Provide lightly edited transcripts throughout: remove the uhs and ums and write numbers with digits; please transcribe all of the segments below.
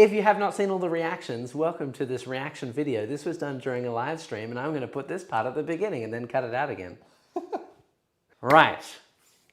If you have not seen all the reactions, welcome to this reaction video. This was done during a live stream, and I'm going to put this part at the beginning and then cut it out again. Right.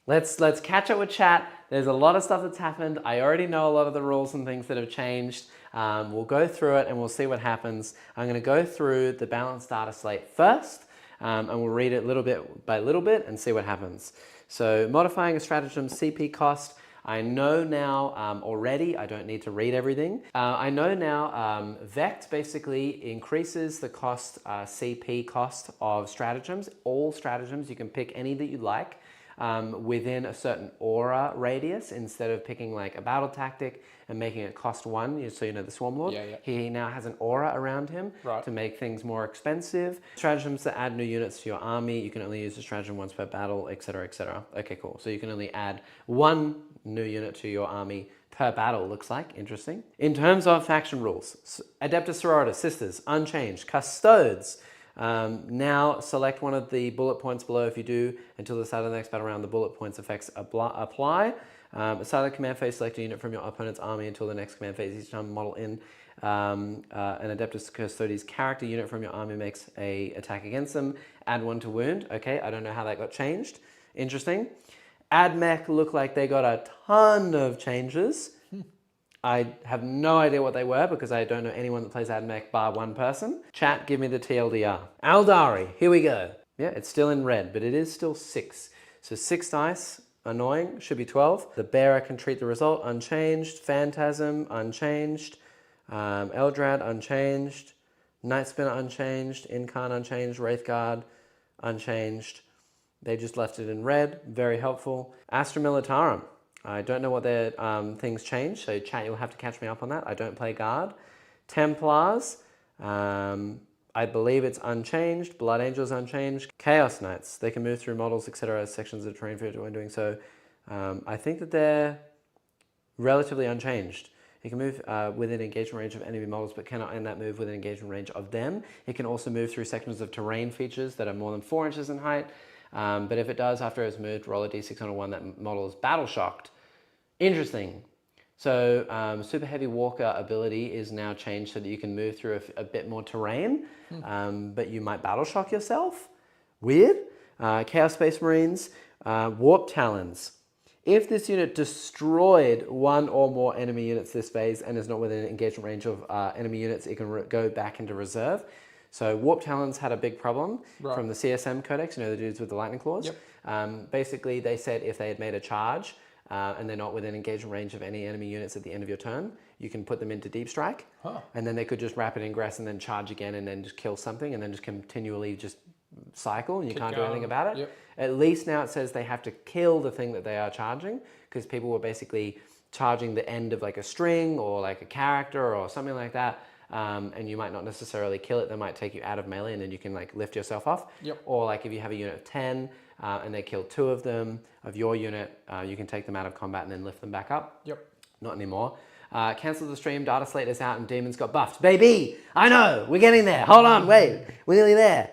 Let's catch up with chat. There's a lot of stuff that's happened. I already know a lot of the rules and things that have changed. We'll go through it and we'll see what happens. I'm going to go through the balanced data slate first, and we'll read it little bit by little bit and see what happens. So modifying a stratagem's CP cost. I know now already, I don't need to read everything. I know now Vect basically increases the cost, CP cost of stratagems. All stratagems, you can pick any that you like within a certain aura radius instead of picking like a battle tactic and making it cost 1, so you know the Swarm Lord. Yeah. He now has an aura around him to make things more expensive. Stratagems that add new units to your army, you can only use the stratagem once per battle, etc, etc. Okay, cool. So you can only add 1 new unit to your army per battle, looks like. Interesting. In terms of faction rules, Adeptus Sororitas, Sisters, unchanged. Custodes, now select one of the bullet points below. If you do, until the start of the next battle round, the bullet points effects apply. At the start of the command phase, select a unit from your opponent's army until the next command phase. Each time model in an Adeptus Custodes character unit from your army makes a attack against them. Add 1 to wound. Okay, I don't know how that got changed. Interesting. AdMech look like they got a ton of changes. I have no idea what they were because I don't know anyone that plays AdMech bar 1 person. Chat, give me the TLDR. Aldari, here we go. Yeah, it's still in red, but it is still 6. So 6 dice, annoying, should be 12. The Bearer can treat the result, unchanged. Phantasm, unchanged. Eldrad, unchanged. Night Spinner, unchanged. Incarn, unchanged. Wraithguard, unchanged. They just left it in red, very helpful. Astra Militarum, I don't know what their things changed, so chat, you'll have to catch me up on that. I don't play Guard. Templars, I believe it's unchanged. Blood Angels, unchanged. Chaos Knights, they can move through models, etc. as sections of terrain feature when doing so. I think that they're relatively unchanged. It can move within engagement range of enemy models, but cannot end that move within engagement range of them. It can also move through sections of terrain features that are more than 4 inches in height. But if it does, after it's moved, roll a d6 on a 1, that model is battle shocked. Interesting. So Super Heavy Walker ability is now changed so that you can move through a bit more terrain, but you might battle shock yourself. Weird. Chaos Space Marines, Warp Talons. If this unit destroyed 1 or more enemy units this phase and is not within engagement range of enemy units, it can go back into reserve. So Warp Talons had a big problem from the CSM Codex, you know, the dudes with the lightning claws. Basically, they said if they had made a charge and they're not within engagement range of any enemy units at the end of your turn, you can put them into Deep Strike, and then they could just rapid ingress and then charge again and then just kill something and then just continually just cycle and you can't do anything about it. At least now it says they have to kill the thing that they are charging, because people were basically charging the end of like a string or like a character or something like that. And you might not necessarily kill it. They might take you out of melee and then you can like lift yourself off. Or like if you have a unit of 10 and they kill 2 of them of your unit, you can take them out of combat and then lift them back up. Not anymore. Cancel the stream, data slate is out and demons got buffed. Baby, I know, we're getting there. Hold on, wait, we're nearly there.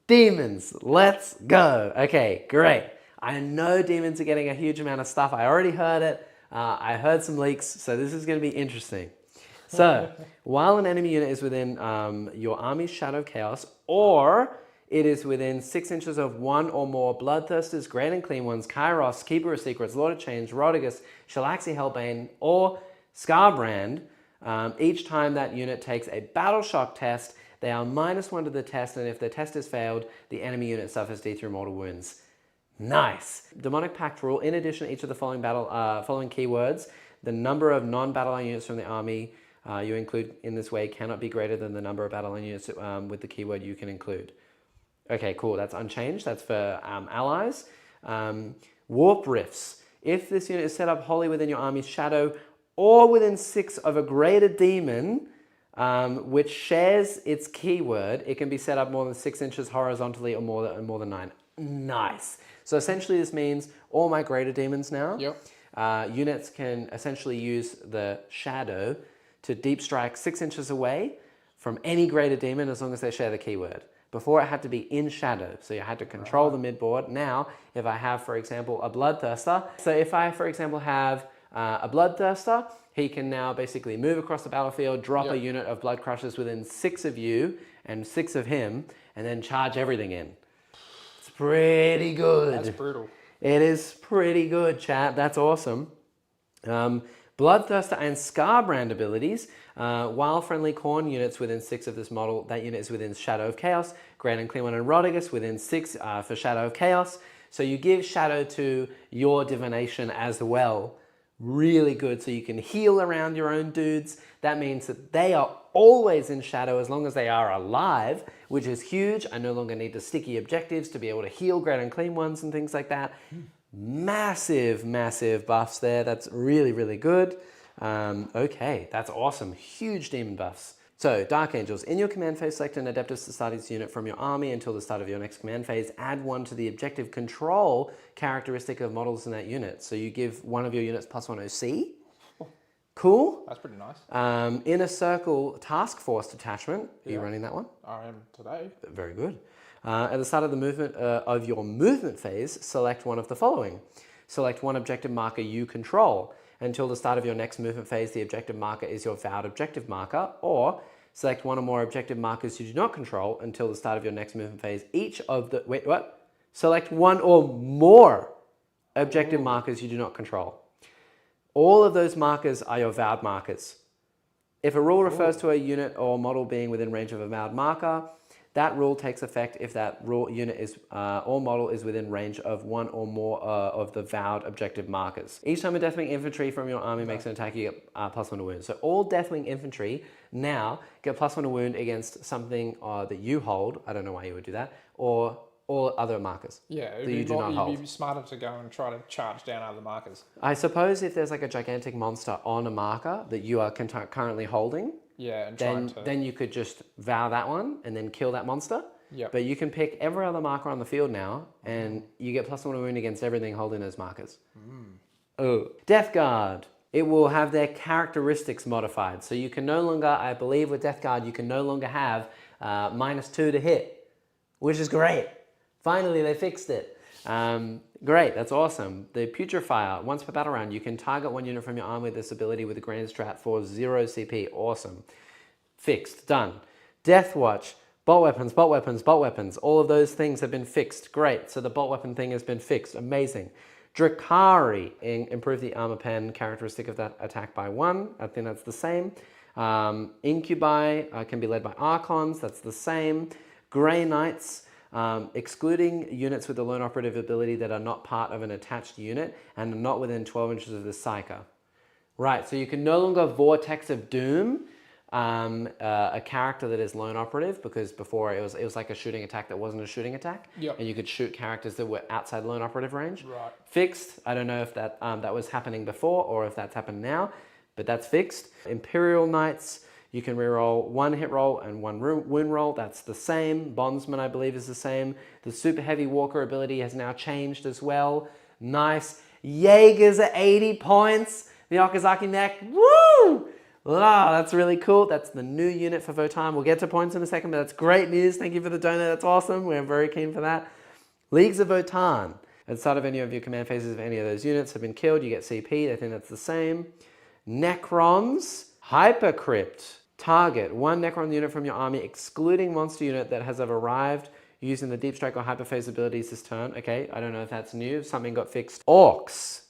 Demons, let's go. Okay, great. I know demons are getting a huge amount of stuff. I already heard it. I heard some leaks, so this is going to be interesting. So, while an enemy unit is within your army's shadow chaos, or it is within 6 inches of 1 or more Bloodthirsters, Great and Clean Ones, Kairos, Keeper of Secrets, Lord of Change, Rodigus, Shalaxi Hellbane, or Scarbrand, each time that unit takes a Battle Shock test, they are -1 to the test, and if the test is failed, the enemy unit suffers D3 mortal wounds. Nice. Demonic Pact rule, in addition to each of the following keywords, the number of non-battle line units from the army you include in this way cannot be greater than the number of battle line units with the keyword you can include. Okay, cool. That's unchanged. That's for allies. Warp Rifts. If this unit is set up wholly within your army's shadow or within 6 of a greater demon, which shares its keyword, it can be set up more than 6 inches horizontally or more than 9. Nice. So essentially this means all my greater demons now, units can essentially use the shadow to deep strike 6 inches away from any greater demon as long as they share the keyword. Before it had to be in shadow, so you had to control the midboard. Now, if I have, for example, a Bloodthirster, so if I, for example, have a Bloodthirster, he can now basically move across the battlefield, drop a unit of Blood Crushers within 6 of you and 6 of him, and then charge everything in. It's pretty good. That's brutal. It is pretty good, chat. That's awesome. Bloodthirster and Scarbrand abilities. While friendly Khorne units within 6 of this model, that unit is within Shadow of Chaos. Grand and Clean One and Rodigus within 6 for Shadow of Chaos. So you give Shadow to your Divination as well. Really good. So you can heal around your own dudes. That means that they are always in Shadow as long as they are alive, which is huge. I no longer need the sticky objectives to be able to heal Grand and Clean Ones and things like that. Massive, massive buffs there. That's really, really good. Okay, that's awesome. Huge demon buffs. So, Dark Angels. In your command phase, select an Adeptus Astartes unit from your army until the start of your next command phase. Add 1 to the objective control characteristic of models in that unit. So you give one of your units +1 OC. Cool. That's pretty nice. Inner Circle Task Force detachment. Are you running that one? I am today. Very good. At the start of the movement of your movement phase, select one of the following. Select one objective marker you control. Until the start of your next movement phase, the objective marker is your vowed objective marker, or select one or more objective markers you do not control until the start of your next movement phase. Each of the... Wait, what? Select one or more objective markers you do not control. All of those markers are your vowed markers. If a rule refers to a unit or model being within range of a vowed marker, that rule takes effect if that rule unit is or model is within range of one or more of the vowed objective markers. Each time a Deathwing infantry from your army makes an attack, you get +1 to wound. So all Deathwing infantry now get +1 to wound against something that you hold. I don't know why you would do that, or all other markers. Yeah, that you do not hold. It'd be smarter to go and try to charge down other markers. I suppose if there's like a gigantic monster on a marker that you are currently holding, and then you could just vow that one and then kill that monster. Yep. But you can pick every other marker on the field now, and you get +1 wound against everything holding those markers. Oh, Death Guard. It will have their characteristics modified. So you can no longer, I believe with Death Guard, you can no longer have -2 to hit, which is great. Finally, they fixed it. Great, that's awesome. The Putrefier, once per battle round, you can target one unit from your army with this ability with a Grand Strat for 0 CP. Awesome. Fixed, done. Death Watch, bolt weapons, bolt weapons, bolt weapons. All of those things have been fixed. Great, so the bolt weapon thing has been fixed. Amazing. Drakari, improve the armor pen characteristic of that attack by 1. I think that's the same. Incubi can be led by Archons. That's the same. Grey Knights, excluding units with the lone operative ability that are not part of an attached unit and are not within 12 inches of the Psyker. Right, so you can no longer Vortex of Doom a character that is lone operative, because before it was like a shooting attack that wasn't a shooting attack, and you could shoot characters that were outside lone operative range. Right. Fixed. I don't know if that that was happening before or if that's happened now, but that's fixed. Imperial Knights, you can reroll 1 hit roll and 1 wound roll. That's the same. Bondsman, I believe, is the same. The Super Heavy Walker ability has now changed as well. Nice. Jaegers at 80 points. The Okazaki Mech. Woo! Wow, that's really cool. That's the new unit for Votan. We'll get to points in a second, but that's great news. Thank you for the donut. That's awesome. We're very keen for that. Leagues of Votan. At the start of any of your command phases, if any of those units have been killed, you get CP. I think that's the same. Necrons. Hypercrypt. Target 1 Necron unit from your army, excluding monster unit that has arrived using the Deep Strike or Hyperphase abilities this turn. Okay, I don't know if that's new. Something got fixed. Orcs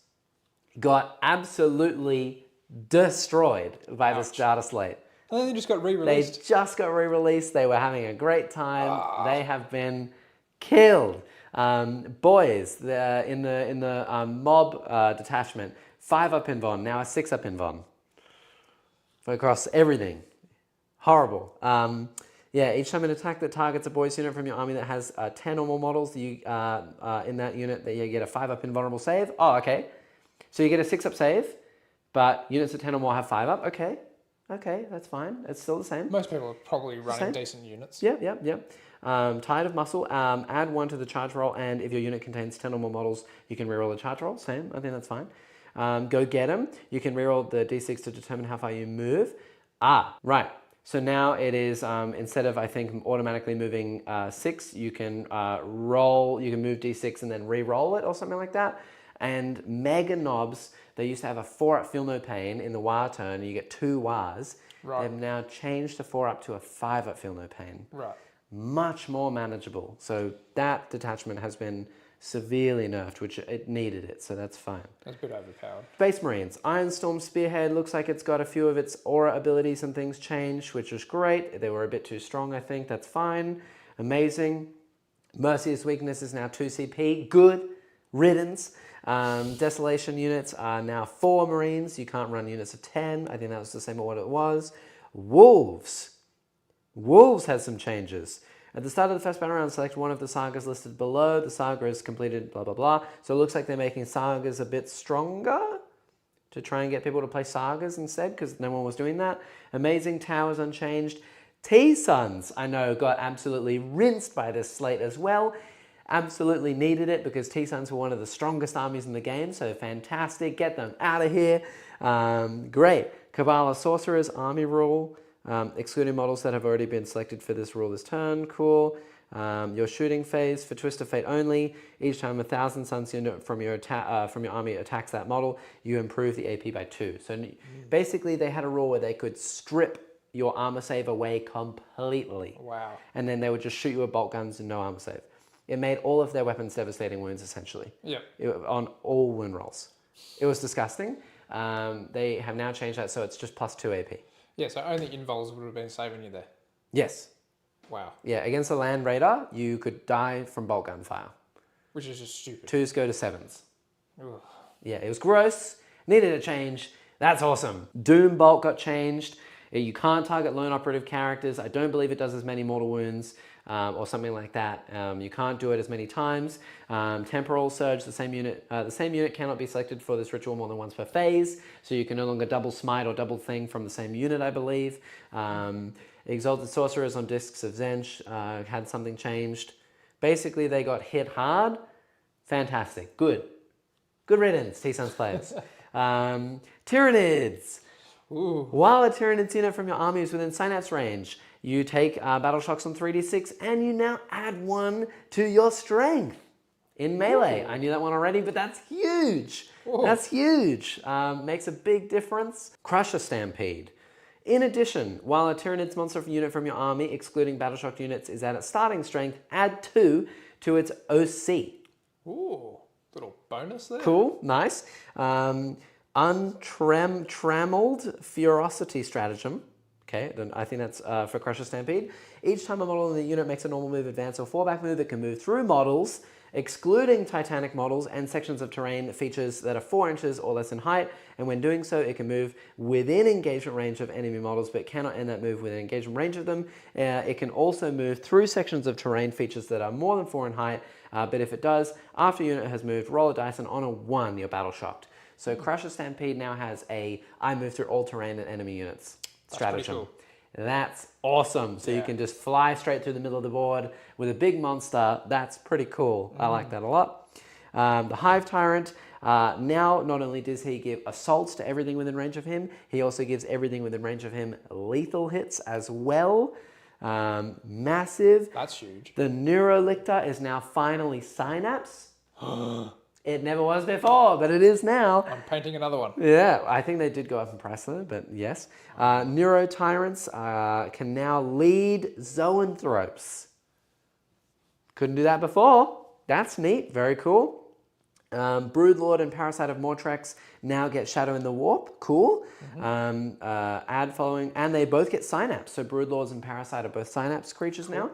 got absolutely destroyed by this data slate. I think they just got re-released. They just got re-released. They were having a great time. They have been killed. Boys, in the mob detachment, 5-up Invon, now a 6-up Invon. Across everything. Horrible. Yeah, each time an attack that targets a boys unit from your army that has 10 or more models, you in that unit, that you get a 5-up invulnerable save. Oh, okay. So you get a 6-up save, but units of 10 or more have 5-up. Okay. Okay, that's fine. It's still the same. Most people are probably running decent units. Yep. Tide of Muscle, add 1 to the charge roll, and if your unit contains 10 or more models, you can reroll the charge roll. Same, I think that's fine. Go Get 'em. You can reroll the d6 to determine how far you move. Right. So now it is, instead of, I think, automatically moving 6, you can you can move d6 and then re-roll it or something like that. And Mega Knobs, They used to have a 4-up Feel No Pain in the War turn, and you get 2 Wars. Right. They've now changed the 4-up to a 5-up Feel No Pain. Right. Much more manageable. So that detachment has been severely nerfed, which it needed it, so that's fine. That's a bit overpowered. Space Marines. Ironstorm Spearhead looks like it's got a few of its aura abilities and things changed, which was great. They were a bit too strong, I think. That's fine. Amazing. Merciless Weakness is now 2 CP. Good riddance. Desolation units are now 4 Marines. You can't run units of 10. I think that was the same as what it was. Wolves. Wolves has some changes. At the start of the first battle round, select one of the sagas listed below. The saga is completed, blah, blah, blah. So it looks like they're making sagas a bit stronger to try and get people to play sagas instead, because no one was doing that. Amazing Towers unchanged. T-Suns, I know, got absolutely rinsed by this slate as well. Absolutely needed it because T-Suns were one of the strongest armies in the game, so fantastic. Get them out of here. Great. Kabbalah Sorcerers, Army Rule. Excluding models that have already been selected for this rule this turn. Cool. Your shooting phase for Twist of Fate only. Each time 1,000 Suns unit from your army attacks that model, you improve the AP by 2. So basically, they had a rule where they could strip your armor save away completely. Wow. And then they would just shoot you with bolt guns and no armor save. It made all of their weapons devastating wounds essentially. Yeah. On all wound rolls. It was disgusting. They have now changed that, so it's just plus 2 AP. Yeah, so only invols would have been saving you there. Yes. Wow. Yeah, against a land raider, you could die from bolt gun fire. Which is just stupid. 2s go to 7s. Ugh. Yeah, it was gross. Needed a change. That's awesome. Doom Bolt got changed. You can't target lone operative characters. I don't believe it does as many mortal wounds or something like that. You can't do it as many times. Temporal Surge, the same unit cannot be selected for this ritual more than once per phase, so you can no longer double smite or double thing from the same unit, I believe. Exalted Sorcerers on Discs of Zench had something changed. Basically, they got hit hard. Fantastic. Good. Good riddance, T-Suns players. Tyranids. Ooh. While a Tyranid unit from your army is within Synapse range, you take Battle Shocks on 3d6 and you now add 1 to your strength in melee. Ooh. I knew that one already, but that's huge. Ooh. That's huge. Makes a big difference. Crusher Stampede. In addition, while a Tyranid's monster unit from your army, excluding Battle Shock units, is at its starting strength, add 2 to its OC. Ooh, little bonus there. Cool, nice. Untrammeled Ferocity Stratagem. Okay, then I think that's for Crusher Stampede. Each time a model in the unit makes a normal move, advance, or fallback move, it can move through models, excluding Titanic models and sections of terrain features that are 4 inches or less in height, and when doing so, it can move within engagement range of enemy models, but cannot end that move within engagement range of them. It can also move through sections of terrain features that are more than 4 in height, but if it does, after a unit has moved, roll a dice, and on a 1, you're battle shocked. So Crusher Stampede now has a I move through all terrain and enemy units stratagem. Cool. That's awesome. So you can just fly straight through the middle of the board with a big monster. That's pretty cool. I like that a lot. The Hive Tyrant, now not only does he give assaults to everything within range of him, he also gives everything within range of him lethal hits as well. Massive. That's huge. The Neurolictor is now finally Synapse. It never was before, but it is now. I'm painting another one. Yeah, I think they did go up in price though, but yes. Neuro Tyrants can now lead Zoanthropes. Couldn't do that before. That's neat, very cool. Broodlord and Parasite of Mortrex now get Shadow in the Warp, cool. Add following, and they both get Synapse, so Broodlords and Parasite are both Synapse creatures now.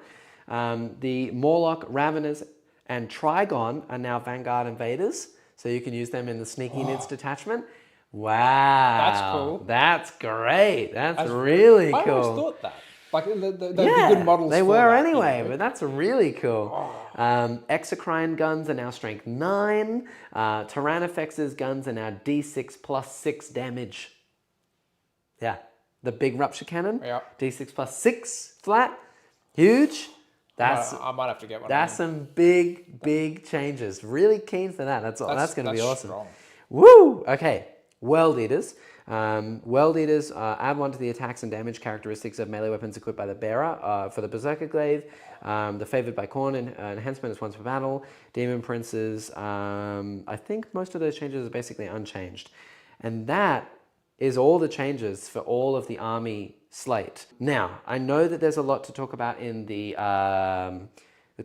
The Morlock, Raveners, and Trigon are now Vanguard Invaders, so you can use them in the Sneaky Nids detachment. Wow. That's cool. That's great. That's really cool. I always thought that. Like, they'd be good models. They were anyway, but that's really cool. Exocrine guns are now strength 9. Tyrannofex's guns are now D6 plus 6 damage. Yeah. The big rupture cannon. Yeah. D6 plus 6 flat. Huge. I might have to get one. That's some big changes. Really keen for that. That's going to be awesome. Strong. Woo! Okay. World Eaters. World Eaters, add 1 to the attacks and damage characteristics of melee weapons equipped by the bearer. For the Berserker Glaive, the Favored by Khorne enhancement is once per battle. Demon Princes, I think most of those changes are basically unchanged. And that is all the changes for all of the army slate. Now, I know that there's a lot to talk about in the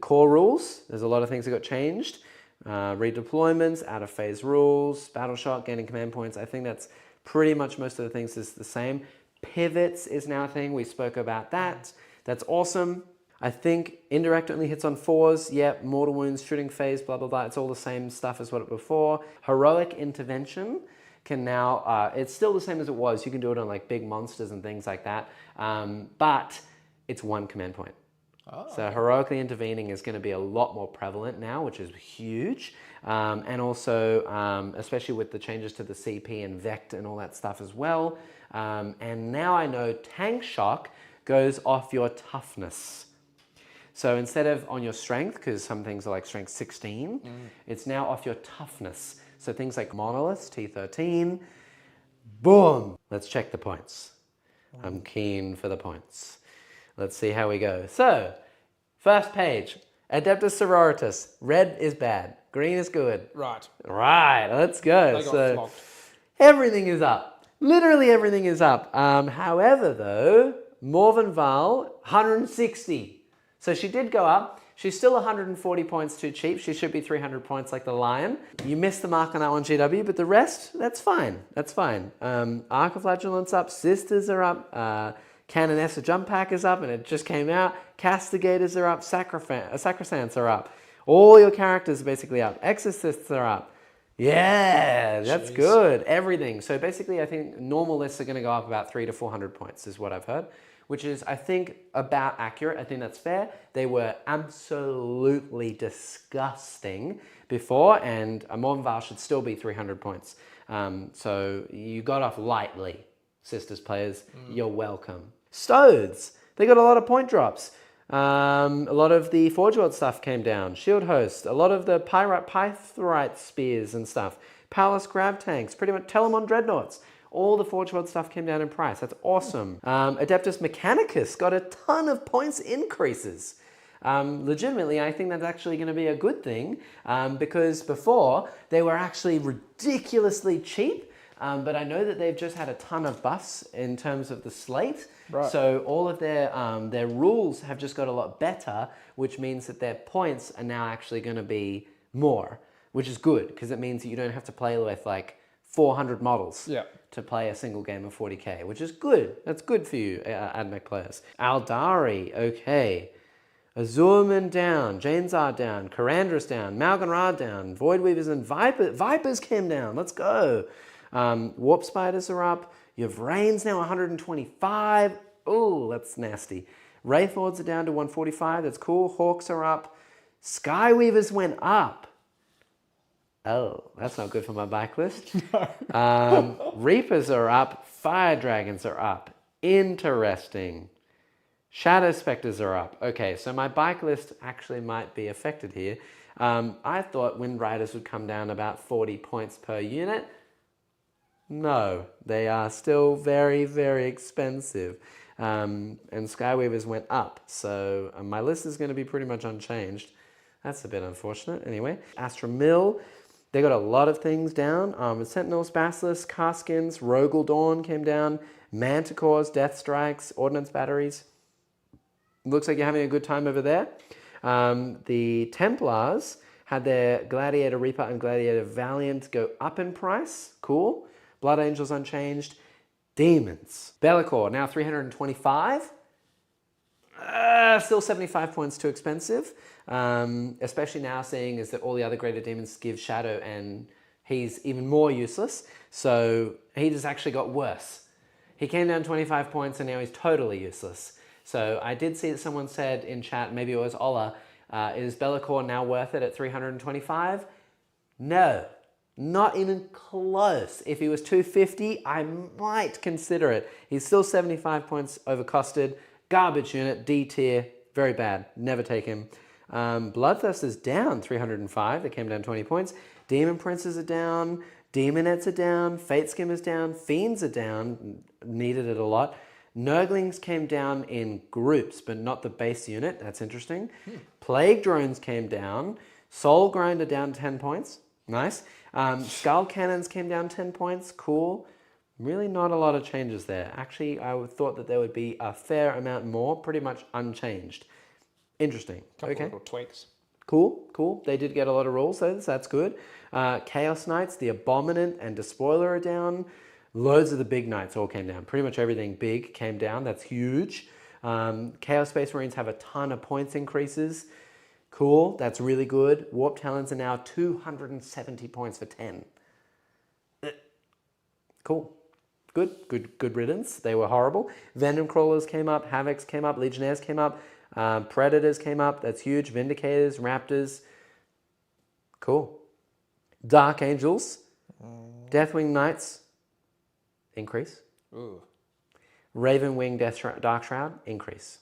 core rules. There's a lot of things that got changed. Redeployments, out of phase rules, battle shot, gaining command points. I think that's pretty much most of the things is the same. Pivots is now a thing. We spoke about that. That's awesome. I think indirect only hits on 4s. Yep, mortal wounds, shooting phase, blah, blah, blah. It's all the same stuff as what it before. Heroic intervention can now, it's still the same as it was. You can do it on like big monsters and things like that. But it's 1 command point. Oh, so heroically intervening is going to be a lot more prevalent now, which is huge. And also, especially with the changes to the CP and Vect and all that stuff as well. And now I know tank shock goes off your toughness. So instead of on your strength, because some things are like strength 16, it's now off your toughness. So things like monoliths, T13, boom. Let's check the points. I'm keen for the points. Let's see how we go. So, first page, Adeptus Sororitas. Red is bad, green is good. Right. Right, let's go. They got flogged. Everything is up. Literally everything is up. However, though, Morven Val, 160. So she did go up. She's still 140 points too cheap. She should be 300 points like the Lion. You missed the mark on that one, GW, but the rest, that's fine. That's fine. Arc of Flagellant's up. Sisters are up. Canonessa Jump Pack is up, and it just came out. Castigators are up. Sacrosants are up. All your characters are basically up. Exorcists are up. Yeah, that's good. Everything. So basically, I think normal lists are going to go up about 300 to 400 points is what I've heard, which is, I think, about accurate. I think that's fair. They were absolutely disgusting before, and a Morven Val should still be 300 points. So you got off lightly, Sisters players. You're welcome. Stodes, they got a lot of point drops. A lot of the Forge World stuff came down. Shield Host, a lot of the Pythorite spears and stuff. Palace Grab Tanks, pretty much Telemon Dreadnoughts. All the Forge World stuff came down in price. That's awesome. Adeptus Mechanicus got a ton of points increases. Legitimately, I think that's actually going to be a good thing because before they were actually ridiculously cheap. But I know that they've just had a ton of buffs in terms of the slate. Right. So all of their rules have just got a lot better, which means that their points are now actually going to be more, which is good because it means that you don't have to play with like 400 models to play a single game of 40k, which is good. That's good for you, AdMech players. Aldari, okay. Azurman down, Janezar down, Karandras down, Malgan Ra down, Voidweavers and Vipers came down. Let's go. Warp Spiders are up. Yvraine's now 125. Oh, that's nasty. Wraithlords are down to 145. That's cool. Hawks are up. Skyweavers went up. Oh, that's not good for my bike list. Reapers are up. Fire Dragons are up. Interesting. Shadow Spectres are up. Okay, so my bike list actually might be affected here. I thought Wind Riders would come down about 40 points per unit. No, they are still very, very expensive. And Skyweavers went up, so my list is going to be pretty much unchanged. That's a bit unfortunate. Anyway, Astra Mill, they got a lot of things down. Sentinels, Basilisks, Carskins, Rogel Dawn came down, Manticores, Death Strikes, Ordnance Batteries. Looks like you're having a good time over there. The Templars had their Gladiator Reaper and Gladiator Valiant go up in price. Cool. Blood Angels unchanged. Demons. Be'lakor, now 325. Still 75 points too expensive. Especially now seeing is that all the other greater demons give shadow and he's even more useless. So he just actually got worse. He came down 25 points and now he's totally useless. So I did see that someone said in chat, maybe it was Ola, is Be'lakor now worth it at 325? No. Not even close. If he was 250, I might consider it. He's still 75 points overcosted. Garbage unit, D tier, very bad. Never take him. Bloodthirst is down 305. They came down 20 points. Demon Princes are down. Demonettes are down, Fate Skimmers down, Fiends are down, needed it a lot. Nurglings came down in groups, but not the base unit. That's interesting. Plague Drones came down. Soul Grinder down 10 points. Nice. Skull Cannons came down 10 points. Cool. Really not a lot of changes there. Actually, I thought that there would be a fair amount more, pretty much unchanged. Interesting. Couple little tweaks. Cool. They did get a lot of rules, so that's good. Chaos Knights, the Abominant and Despoiler are down. Loads of the big knights all came down. Pretty much everything big came down. That's huge. Chaos Space Marines have a ton of points increases. Cool. That's really good. Warp Talons are now 270 points for 10. Cool. Good riddance. They were horrible. Venom Crawlers came up. Havocs came up. Legionnaires came up. Predators came up. That's huge. Vindicators, Raptors. Cool. Dark Angels. Deathwing Knights. Increase. Ooh. Ravenwing Dark Shroud. Increase.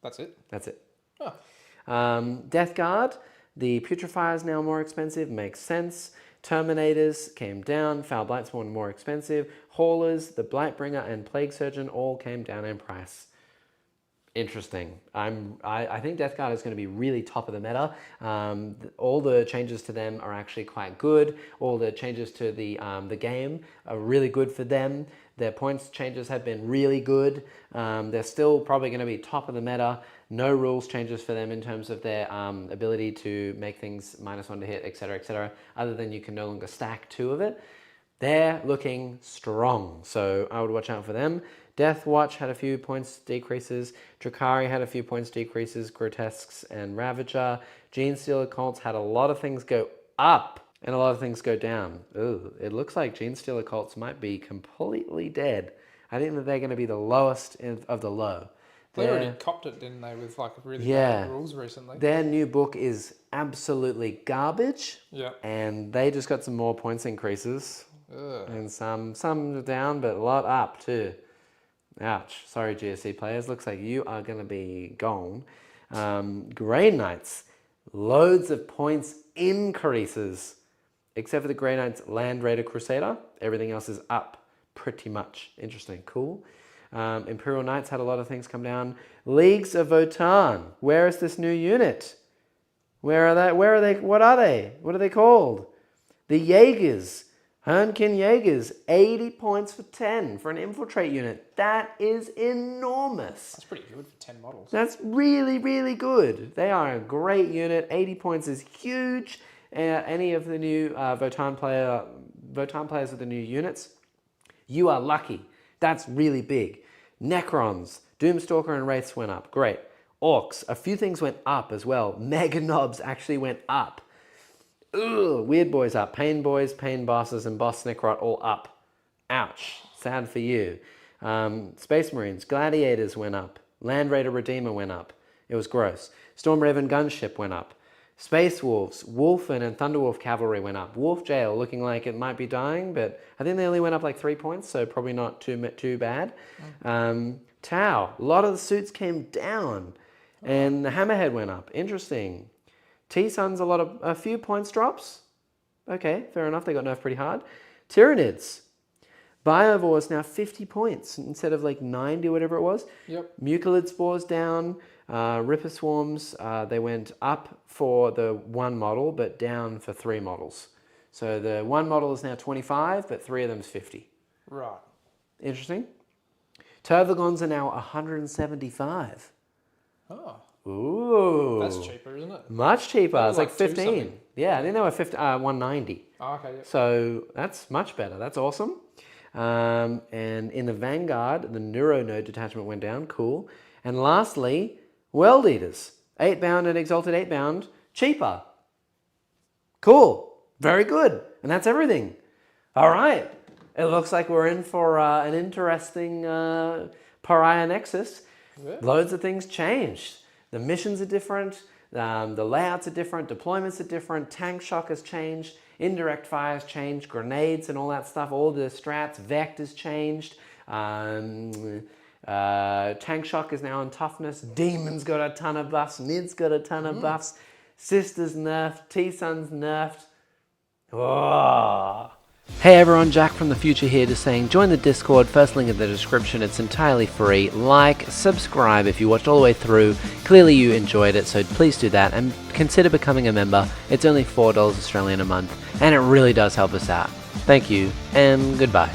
That's it? That's it. Oh. Death Guard. The Putrefier is now more expensive. Makes sense. Terminators came down. Foul Blightspawn more expensive. Haulers, the Blightbringer, and Plague Surgeon all came down in price. Interesting. I think Death Guard is going to be really top of the meta. All the changes to them are actually quite good. All the changes to the game are really good for them. Their points changes have been really good. They're still probably going to be top of the meta. No rules changes for them in terms of their ability to make things -1 to hit, etc., other than you can no longer stack 2 of it. They're looking strong, so I would watch out for them. Death Watch had a few points decreases. Drakari had a few points decreases. Grotesques and Ravager. Genestealer Cults had a lot of things go up and a lot of things go down. Ooh, it looks like Genestealer Cults might be completely dead. I think that they're going to be the lowest of the low. They already copped it, didn't they, with like really bad rules recently? Their new book is absolutely garbage. Yeah. And they just got some more points increases. Ugh. And some down, but a lot up too. Ouch. Sorry, GSC players. Looks like you are going to be gone. Grey Knights. Loads of points increases. Except for the Grey Knights Land Raider Crusader. Everything else is up pretty much. Interesting. Cool. Imperial Knights had a lot of things come down. Leagues of Votann. Where is this new unit? Where are they? Where are they? What are they? What are they called? The Jaegers. Hernkin Jaegers, 80 points for 10 for an infiltrate unit. That is enormous. That's pretty good for 10 models. That's really, really good. They are a great unit. 80 points is huge. Any of the new Votann players with the new units, you are lucky. That's really big. Necrons, Doomstalker and Wraiths went up. Great. Orcs, a few things went up as well. Mega Knobs actually went up. Ugh, Weird Boys up. Pain Boys, Pain Bosses, and Boss Necrot all up. Ouch. Sad for you. Space Marines, Gladiators went up. Land Raider Redeemer went up. It was gross. Storm Raven Gunship went up. Space Wolves, Wolfen and Thunderwolf Cavalry went up. Wolf Jail looking like it might be dying, but I think they only went up like 3 points, so probably not too bad. Tau, a lot of the suits came down. And the Hammerhead went up. Interesting. T-Sun's a few points drops. Okay, fair enough. They got nerfed pretty hard. Tyranids. Biovore is now 50 points instead of like 90 or whatever it was. Yep. Mucilid Spores down. Ripper Swarms, they went up for the 1 model, but down for 3 models. So the 1 model is now 25, but 3 of them is 50. Right. Interesting. Tervagons are now 175. Oh. Ooh. That's cheaper, isn't it? Much cheaper. It's like 15. 2-something. Yeah, I think they were 190. Oh, okay. Yep. So that's much better. That's awesome. And in the Vanguard, the Neuro Node detachment went down. Cool. And lastly, World Eaters. 8-bound and Exalted 8-bound. Cheaper. Cool. Very good. And that's everything. All right. It looks like we're in for an interesting Pariah Nexus. Yeah. Loads of things changed. The missions are different. The layouts are different. Deployments are different. Tank shock has changed. Indirect fire has changed. Grenades and all that stuff. All the strats. Vectors changed. Tank shock is now on toughness. Demon's got a ton of buffs. Mid's got a ton of buffs. Sister's nerfed. T-Sun's nerfed. Oh, Hey everyone, Jack from the future here, just saying join the Discord, first link in the description, it's entirely free. Like, subscribe if you watched all the way through, clearly you enjoyed it, so please do that, and consider becoming a member. It's only $4 Australian a month, and it really does help us out. Thank you, and goodbye.